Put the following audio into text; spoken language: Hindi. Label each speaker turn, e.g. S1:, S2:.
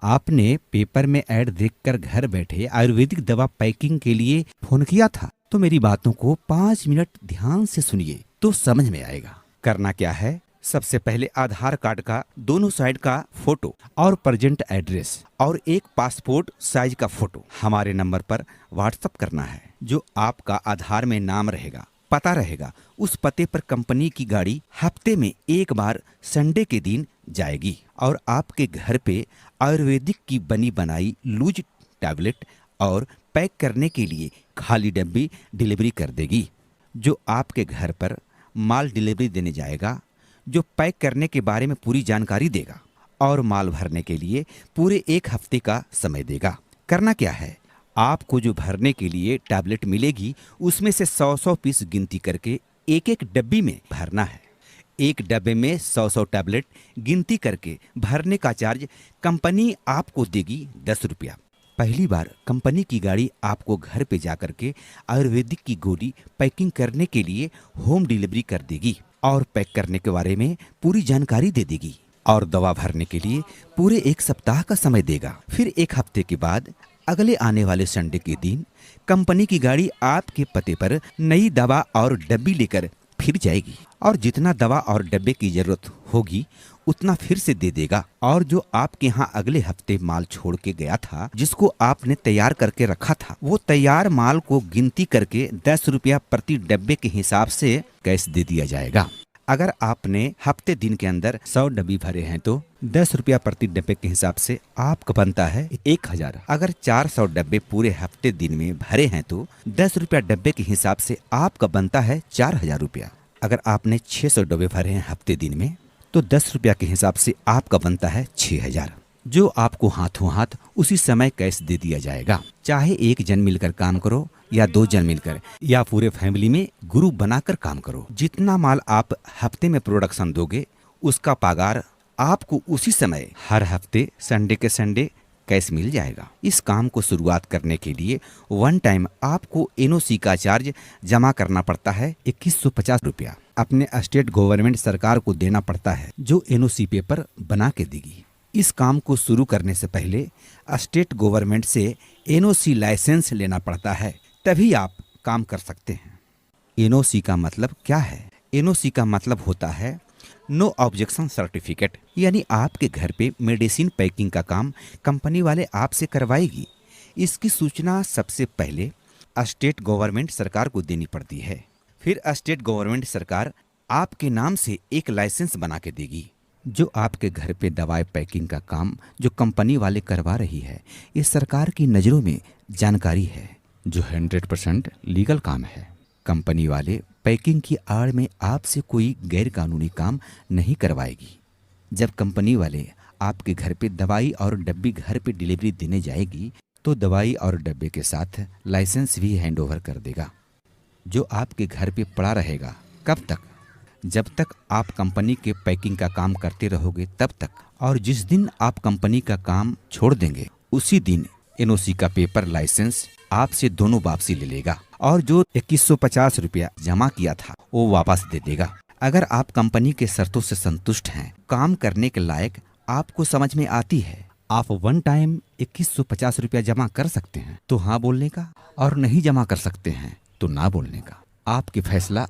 S1: आपने पेपर में ऐड देखकर घर बैठे आयुर्वेदिक दवा पैकिंग के लिए फोन किया था। तो मेरी बातों को 5 मिनट ध्यान से सुनिए तो समझ में आएगा। करना क्या है, सबसे पहले आधार कार्ड का दोनों साइड का फोटो और प्रेजेंट एड्रेस और एक पासपोर्ट साइज का फोटो हमारे नंबर पर व्हाट्सएप करना है। जो आपका आधार में नाम रहेगा, पता रहेगा, उस पते पर कंपनी की गाड़ी हफ्ते में एक बार संडे के दिन जाएगी और आपके घर पे आयुर्वेदिक की बनी बनाई लूज टैबलेट और पैक करने के लिए खाली डब्बी डिलीवरी कर देगी। जो आपके घर पर माल डिलीवरी देने जाएगा, जो पैक करने के बारे में पूरी जानकारी देगा और माल भरने के लिए पूरे 1 हफ्ते का समय देगा। करना क्या है, आपको जो भरने के लिए टैबलेट मिलेगी उसमें से 100 पीस गिनती करके एक एक डब्बी में भरना है। एक डब्बे में 100 टैबलेट गिनती करके भरने का चार्ज कंपनी आपको देगी 10 रुपया। पहली बार कंपनी की गाड़ी आपको घर पे जाकर के आयुर्वेदिक की गोली पैकिंग करने के लिए होम डिलीवरी कर देगी और पैक करने के बारे में पूरी जानकारी दे देगी और दवा भरने के लिए पूरे 1 सप्ताह का समय देगा। फिर 1 हफ्ते के बाद अगले आने वाले संडे के दिन कंपनी की गाड़ी आपके पते पर नई दवा और डब्बी लेकर फिर जाएगी और जितना दवा और डब्बे की जरूरत होगी उतना फिर से दे देगा। और जो आपके यहाँ अगले हफ्ते माल छोड़ के गया था, जिसको आपने तैयार करके रखा था, वो तैयार माल को गिनती करके 10 रुपया प्रति डब्बे के हिसाब से कैश दे दिया जाएगा। अगर आपने हफ्ते दिन के अंदर 100 डब्बी भरे हैं तो 10 रुपया प्रति डब्बे के हिसाब से आपका बनता है 1000। अगर 400 डब्बे पूरे हफ्ते दिन में भरे हैं तो 10 रुपया डब्बे के हिसाब से आपका बनता है 4000 रुपया। अगर आपने 600 डब्बे भरे हैं हफ्ते दिन में तो 10 रुपया के हिसाब से आपका बनता है 6000, जो आपको हाथों हाथ उसी समय कैश दे दिया जाएगा। चाहे 1 जन मिलकर काम करो या 2 जन मिलकर या पूरे फैमिली में ग्रुप बनाकर काम करो, जितना माल आप हफ्ते में प्रोडक्शन दोगे उसका पगार आपको उसी समय हर हफ्ते संडे के संडे कैश मिल जाएगा। इस काम को शुरुआत करने के लिए 1 टाइम आपको एनओसी का चार्ज जमा करना पड़ता है 2150 रुपया। अपने स्टेट गवर्नमेंट सरकार को देना पड़ता है, जो एनओसी पेपर बना के देगी। इस काम को शुरू करने से पहले स्टेट गवर्नमेंट से एनओसी लाइसेंस लेना पड़ता है, तभी आप काम कर सकते हैं। एनओसी का मतलब क्या है? एनओसी का मतलब होता है नो ऑब्जेक्शन सर्टिफिकेट, यानी आपके घर पे मेडिसिन पैकिंग का काम कंपनी वाले आपसे करवाएगी। इसकी सूचना सबसे पहले स्टेट गवर्नमेंट सरकार को देनी पड़ती है। फिर स्टेट गवर्नमेंट सरकार आपके नाम से एक लाइसेंस बना के देगी। जो आपके घर पे दवाई पैकिंग का काम जो कंपनी वाले करवा रही है, ये सरकार की नज़रों में जानकारी है, जो 100% लीगल काम है। कंपनी वाले पैकिंग की आड़ में आपसे कोई गैर कानूनी काम नहीं करवाएगी। जब कंपनी वाले आपके घर पे दवाई और डब्बी घर पे डिलीवरी देने जाएगी तो दवाई और डब्बे के साथ लाइसेंस भी हैंडओवर कर देगा, जो आपके घर पे पड़ा रहेगा। कब तक? जब तक आप कंपनी के पैकिंग का काम करते रहोगे तब तक। और जिस दिन आप कंपनी का काम छोड़ देंगे उसी दिन एनओसी का पेपर लाइसेंस आपसे दोनों वापसी ले लेगा और जो 2150 रुपया जमा किया था वो वापस दे देगा। अगर आप कंपनी के शर्तों से संतुष्ट हैं, काम करने के लायक आपको समझ में आती है, आप 1 टाइम 2150 रुपया जमा कर सकते हैं तो हाँ बोलने का, और नहीं जमा कर सकते हैं तो ना बोलने का। आपके फैसला